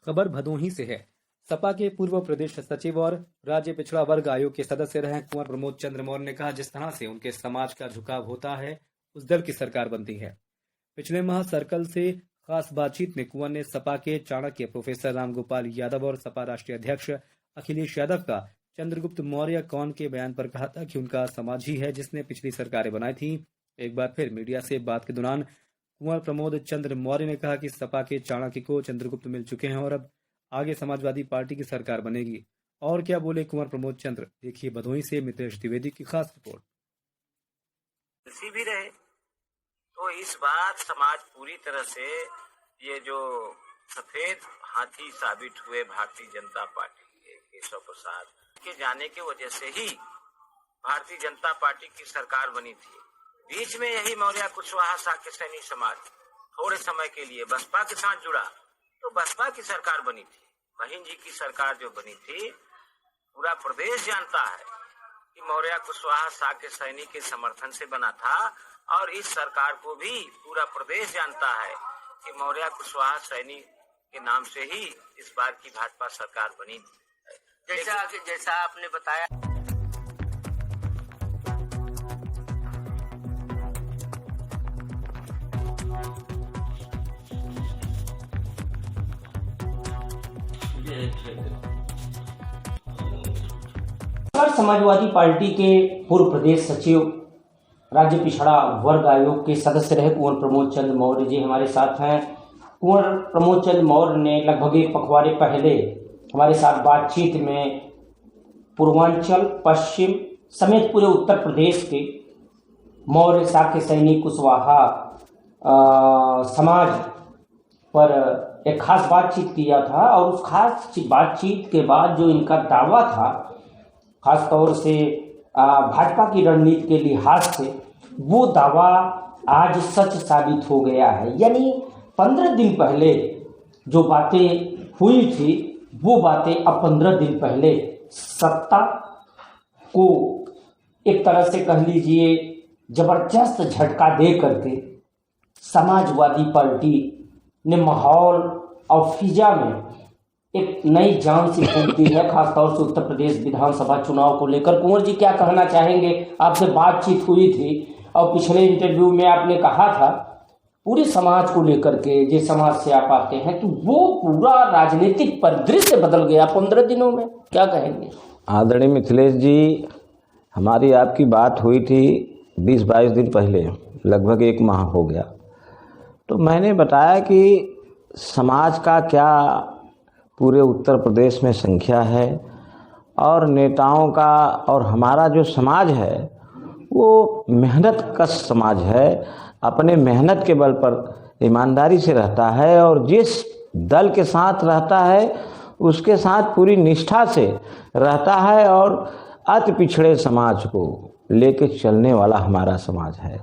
खबर भदोही से है। सपा के पूर्व प्रदेश सचिव और राज्य पिछड़ा वर्ग आयोग के सदस्य रहे कुंवर प्रमोद चंद्र मौर्य ने कहा, जिस तरह से उनके समाज का झुकाव होता है उस दल की सरकार बनती है। पिछले माह सर्कल से खास बातचीत में कुंवर ने सपा के चाणक्य प्रोफेसर रामगोपाल यादव और सपा राष्ट्रीय अध्यक्ष अखिलेश यादव का चंद्रगुप्त मौर्य कौन के बयान पर कहा था कि उनका समाज ही है जिसने पिछली सरकारें बनाई थी। एक बार फिर मीडिया से बात के दौरान कुंवर प्रमोद चंद्र मौर्य ने कहा कि सपा के चाणक्य को चंद्रगुप्त मिल चुके हैं और अब आगे समाजवादी पार्टी की सरकार बनेगी। और क्या बोले कुंवर प्रमोद चंद्र, देखिए भदोही से मितेश द्विवेदी की खास रिपोर्ट। किसी भी रहे तो इस बार समाज पूरी तरह से ये जो सफेद हाथी साबित हुए भारतीय जनता पार्टी के केशव प्रसाद के जाने की वजह से ही भारतीय जनता पार्टी की सरकार बनी थी। बीच में यही मौर्य कुशवाहा साक्य सैनी समाज थोड़े समय के लिए बसपा के साथ जुड़ा तो बसपा की सरकार बनी थी। महीन जी की सरकार जो बनी थी, पूरा प्रदेश जानता है कि मौर्य कुशवाहा साक्य सैनी के समर्थन से बना था और इस सरकार को भी पूरा प्रदेश जानता है कि मौर्य कुशवाहा सैनी के नाम से ही इस बार की भाजपा सरकार बनी। जैसा आपने बताया, समाजवादी पार्टी के पूर्व प्रदेश सचिव, राज्य पिछड़ा वर्ग आयोग के सदस्य रहे कुंवर प्रमोद चंद्र मौर्य जी हमारे साथ हैं। कुंवर प्रमोद चंद्र मौर्य ने लगभग एक पखवाड़े पहले हमारे साथ बातचीत में पूर्वांचल, पश्चिम समेत पूरे उत्तर प्रदेश के मौर्य साक्य सैनी कुशवाहा समाज पर एक खास बातचीत किया था और उस खास बातचीत के बाद जो इनका दावा था, खास तौर से भाजपा की रणनीति के लिहाज से, वो दावा आज सच साबित हो गया है। यानी 15 दिन पहले जो बातें हुई थी वो बातें अब 15 दिन पहले सत्ता को एक तरह से कह लीजिए जबरदस्त झटका दे करके समाजवादी पार्टी ने माहौल और फिजा में एक नई जान सी फूंक दी है, खासतौर से उत्तर प्रदेश विधानसभा चुनाव को लेकर। कुंवर जी क्या कहना चाहेंगे? आपसे बातचीत हुई थी और पिछले इंटरव्यू में आपने कहा था पूरे समाज को लेकर के, जिस समाज से आप आते हैं, तो वो पूरा राजनीतिक परिदृश्य बदल गया 15 दिनों में, क्या कहेंगे? आदरणीय मिथिलेश जी, हमारी आपकी बात हुई थी 20-22 दिन पहले, लगभग एक माह हो गया। तो मैंने बताया कि समाज का क्या पूरे उत्तर प्रदेश में संख्या है और नेताओं का और हमारा जो समाज है वो मेहनत कश समाज है, अपने मेहनत के बल पर ईमानदारी से रहता है और जिस दल के साथ रहता है उसके साथ पूरी निष्ठा से रहता है और अति पिछड़े समाज को लेके चलने वाला हमारा समाज है।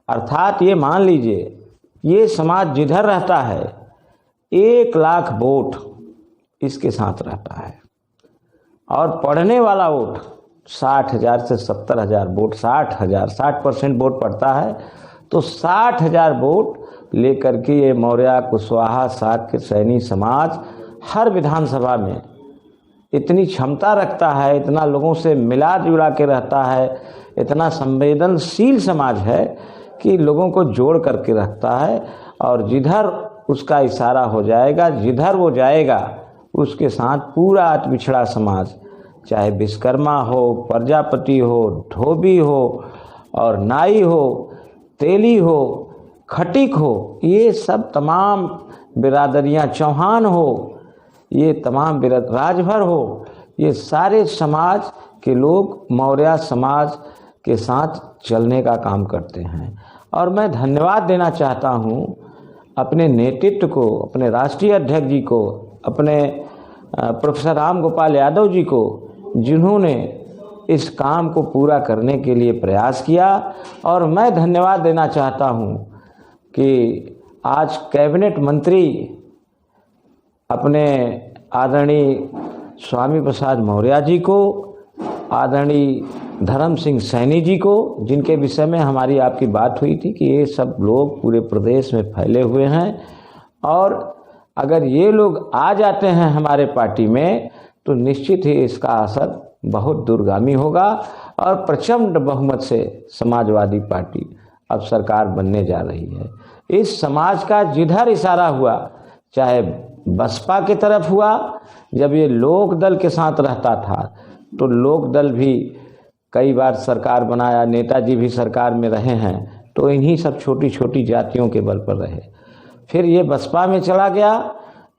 अर्थात ये मान लीजिए, ये समाज जिधर रहता है 1 लाख वोट इसके साथ रहता है और पढ़ने वाला वोट 60,000 से 70,000 वोट, 60% वोट पड़ता है। तो 60,000 वोट लेकर के ये मौर्य कुशवाहा साक्य सैनी समाज हर विधानसभा में इतनी क्षमता रखता है, इतना लोगों से मिला जुला के रहता है, इतना संवेदनशील समाज है कि लोगों को जोड़ करके रखता है और जिधर उसका इशारा हो जाएगा, जिधर वो जाएगा उसके साथ पूरा अति पिछड़ा समाज, चाहे विश्वकर्मा हो, प्रजापति हो, धोबी हो और नाई हो, तेली हो, खटीक हो, ये सब तमाम बिरादरियां, चौहान हो, ये तमाम राजभर हो, ये सारे समाज के लोग मौर्य समाज के साथ चलने का काम करते हैं। और मैं धन्यवाद देना चाहता हूँ अपने नेतृत्व को, अपने राष्ट्रीय अध्यक्ष जी को, अपने प्रोफेसर रामगोपाल यादव जी को, जिन्होंने इस काम को पूरा करने के लिए प्रयास किया। और मैं धन्यवाद देना चाहता हूँ कि आज कैबिनेट मंत्री अपने आदरणीय स्वामी प्रसाद मौर्य जी को, आदरणीय धर्म सिंह सैनी जी को, जिनके विषय में हमारी आपकी बात हुई थी कि ये सब लोग पूरे प्रदेश में फैले हुए हैं और अगर ये लोग आ जाते हैं हमारे पार्टी में तो निश्चित ही इसका असर बहुत दूरगामी होगा और प्रचंड बहुमत से समाजवादी पार्टी अब सरकार बनने जा रही है। इस समाज का जिधर इशारा हुआ, चाहे बसपा की तरफ हुआ, जब ये लोक दल के साथ रहता था तो लोक दल भी कई बार सरकार बनाया, नेताजी भी सरकार में रहे हैं, तो इन्हीं सब छोटी छोटी जातियों के बल पर रहे। फिर ये बसपा में चला गया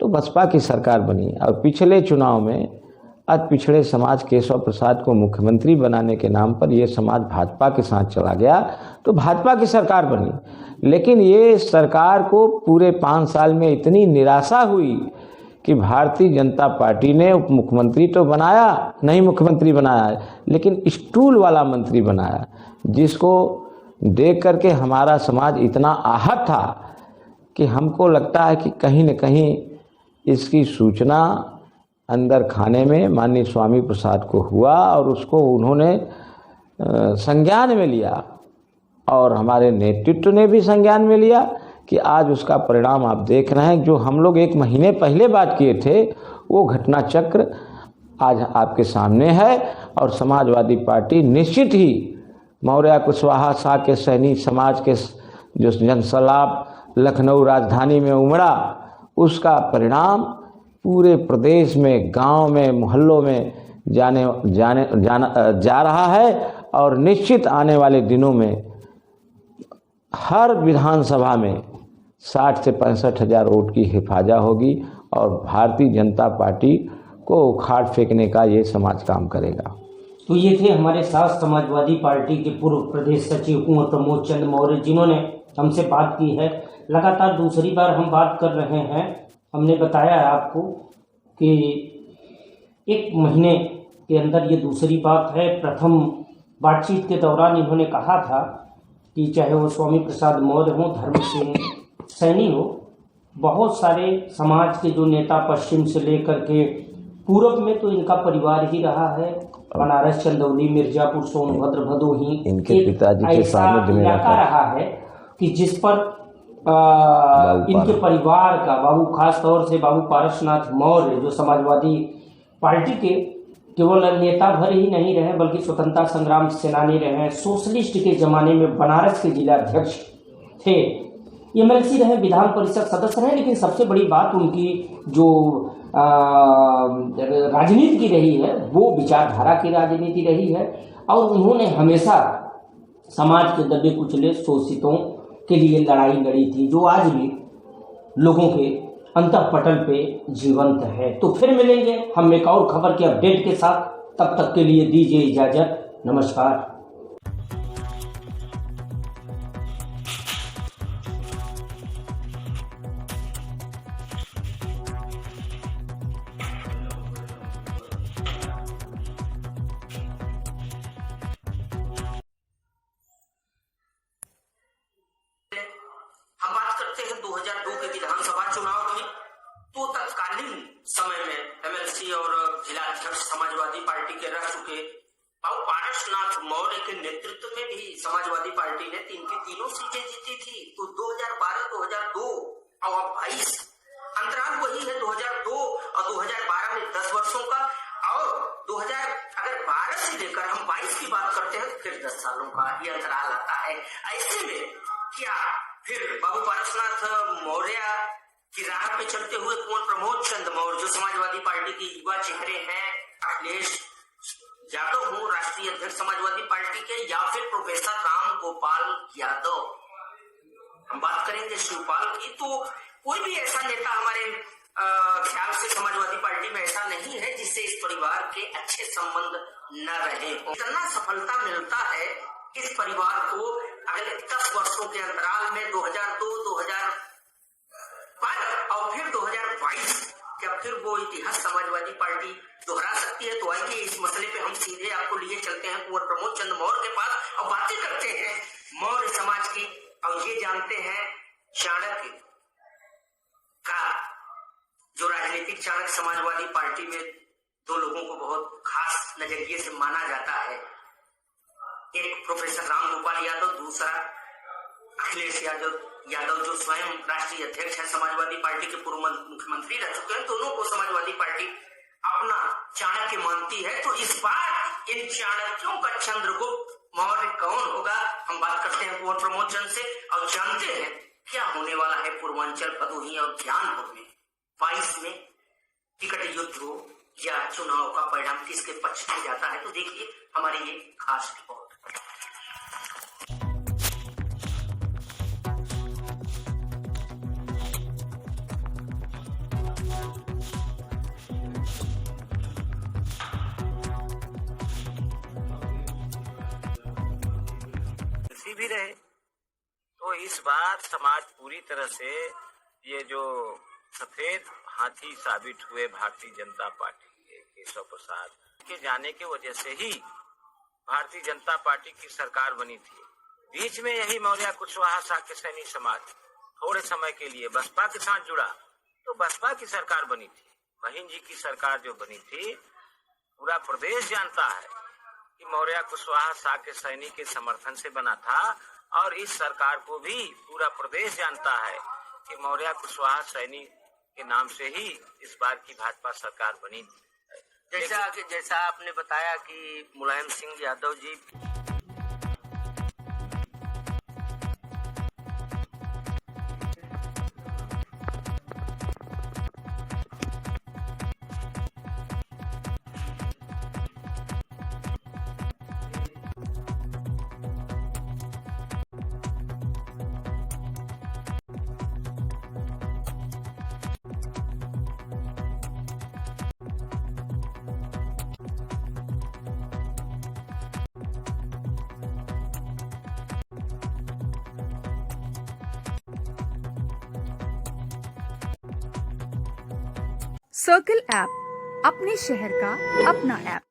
तो बसपा की सरकार बनी और पिछले चुनाव में अति पिछड़े समाज केशव प्रसाद को मुख्यमंत्री बनाने के नाम पर ये समाज भाजपा के साथ चला गया तो भाजपा की सरकार बनी। लेकिन ये सरकार को पूरे 5 साल में इतनी निराशा हुई कि भारतीय जनता पार्टी ने उप मुख्यमंत्री तो बनाया नहीं, मुख्यमंत्री बनाया, लेकिन स्टूल वाला मंत्री बनाया, जिसको देख करके हमारा समाज इतना आहत था कि हमको लगता है कि कहीं न कहीं इसकी सूचना अंदर खाने में माननीय स्वामी प्रसाद को हुआ और उसको उन्होंने संज्ञान में लिया और हमारे नेतृत्व ने भी संज्ञान में लिया कि आज उसका परिणाम आप देख रहे हैं। जो हम लोग 1 महीने पहले बात किए थे वो घटना चक्र आज आपके सामने है और समाजवादी पार्टी निश्चित ही मौर्य कुशवाहा शाह के सैनिक समाज के जो जनसैलाब लखनऊ राजधानी में उमड़ा, उसका परिणाम पूरे प्रदेश में, गांव में, मोहल्लों में जा रहा है और निश्चित आने वाले दिनों में हर विधानसभा में 60 से 65 हज़ार वोट की हिफाजा होगी और भारतीय जनता पार्टी को उखाड़ फेंकने का ये समाज काम करेगा। तो ये थे हमारे साथ समाजवादी पार्टी के पूर्व प्रदेश सचिव कुंवर प्रमोद चंद्र मौर्य, जिन्होंने हमसे बात की है। लगातार दूसरी बार हम बात कर रहे हैं। हमने बताया है आपको कि 1 महीने के अंदर ये दूसरी बात है। प्रथम बातचीत के दौरान इन्होंने कहा था कि चाहे वो स्वामी प्रसाद मौर्य हो, धर्म सिंह सैनी हो, बहुत सारे समाज के जो नेता पश्चिम से लेकर के पूरब में तो इनका परिवार ही रहा है। बनारस, चंदौली, मिर्जापुर, सोनभद्र, भदोही इनके पिताजी के सानिध्य में इलाका रहा है कि जिस पर इनके परिवार का बाबू, खास तौर से बाबू पारसनाथ मौर्य, जो समाजवादी पार्टी के केवल नेता भर ही नहीं रहे बल्कि स्वतंत्रता संग्राम सेनानी रहे, सोशलिस्ट के जमाने में बनारस के जिलाध्यक्ष थे, एमएलसी रहे, विधान परिषद सदस्य रहे। लेकिन सबसे बड़ी बात उनकी जो राजनीति की रही है वो विचारधारा की राजनीति रही है और उन्होंने हमेशा समाज के दबे कुचले शोषितों के लिए लड़ाई लड़ी थी, जो आज भी लोगों के अंतःपटल पे जीवंत है। तो फिर मिलेंगे हम एक और खबर के अपडेट के साथ, तब तक के लिए दीजिए इजाजत। नमस्कार। हम बात करते हैं 2002 के विधानसभा चुनाव की। तो तत्कालीन समय में एमएलसी और जिलाध्यक्ष समाजवादी पार्टी के रह चुके बाबू पारसनाथ मौर्य के नेतृत्व में भी समाजवादी पार्टी ने 3 की 3 सीटें जीती थी। तो 2012, 2002 और 22 अंतराल वही है, 2002 और 2012 में 10 वर्षों का, और 2012 से लेकर हम 22 की बात करते हैं तो फिर 10 सालों का ये अंतराल आता है। ऐसे में क्या फिर बाबू पारसनाथ मौर्य की राह पे चलते हुए कुंवर प्रमोद चंद्र मौर्य, जो समाजवादी पार्टी के युवा चेहरे हैं, अखिलेश यादव हो राष्ट्रीय अध्यक्ष समाजवादी पार्टी के, या फिर प्रोफेसर राम गोपाल यादव, हम बात करेंगे शिवपाल की। तो कोई भी ऐसा नेता हमारे ख्याल से समाजवादी पार्टी में ऐसा नहीं है जिससे इस परिवार के अच्छे संबंध न रहे हो। इतना सफलता मिलता है इस परिवार को अगले 10 वर्षों के अंतराल में 2002, 2012 और फिर 2022, जब फिर वो इतिहास समाजवादी पार्टी दोहरा सकती है। तो आइए इस मसले पे हम सीधे आपको लिए चलते हैं कुंवर प्रमोद चंद्र मौर्य के पास और बातें करते हैं मौर्य समाज की, और ये जानते हैं चाणक्य का जो राजनीतिक चाणक्य समाजवादी पार्टी में 2 लोगों को बहुत खास नजरिए से माना जाता है, एक प्रोफेसर राम गोपाल यादव, दूसरा अखिलेश यादव यादव जो स्वयं राष्ट्रीय अध्यक्ष है समाजवादी पार्टी के, पूर्व मुख्यमंत्री रह चुके हैं, दोनों को समाजवादी पार्टी अपना चाणक्य मानती है। तो इस बार इन चाणक्यों का चंद्रगुप्त मौर्य कौन होगा, हम बात करते हैं कुंवर प्रमोद चंद्र से और जानते हैं क्या होने वाला है पूर्वांचल, भदोही और ज्ञानपुर में 22 में टिकट युद्ध हो या चुनाव का परिणाम किसके पक्ष में जाता है। तो देखिए हमारी ये खास रिपोर्ट। भी रहे तो इस बार समाज पूरी तरह से ये जो सफेद हाथी साबित हुए भारतीय जनता पार्टी के केशव प्रसाद के जाने के वजह से ही भारतीय जनता पार्टी की सरकार बनी थी। बीच में यही मौर्य कुशवाहा शाक्य सैनी समाज थोड़े समय के लिए बसपा के साथ जुड़ा तो बसपा की सरकार बनी थी। महीन जी की सरकार जो बनी थी, पूरा प्रदेश जानता है कि मौर्य कुशवाहा शाक्य सैनी के समर्थन से बना था और इस सरकार को भी पूरा प्रदेश जानता है कि मौर्य कुशवाहा सैनी के नाम से ही इस बार की भाजपा सरकार बनी। जैसा आपने बताया कि मुलायम सिंह यादव जी सर्कल ऐप, अपने शहर का अपना ऐप।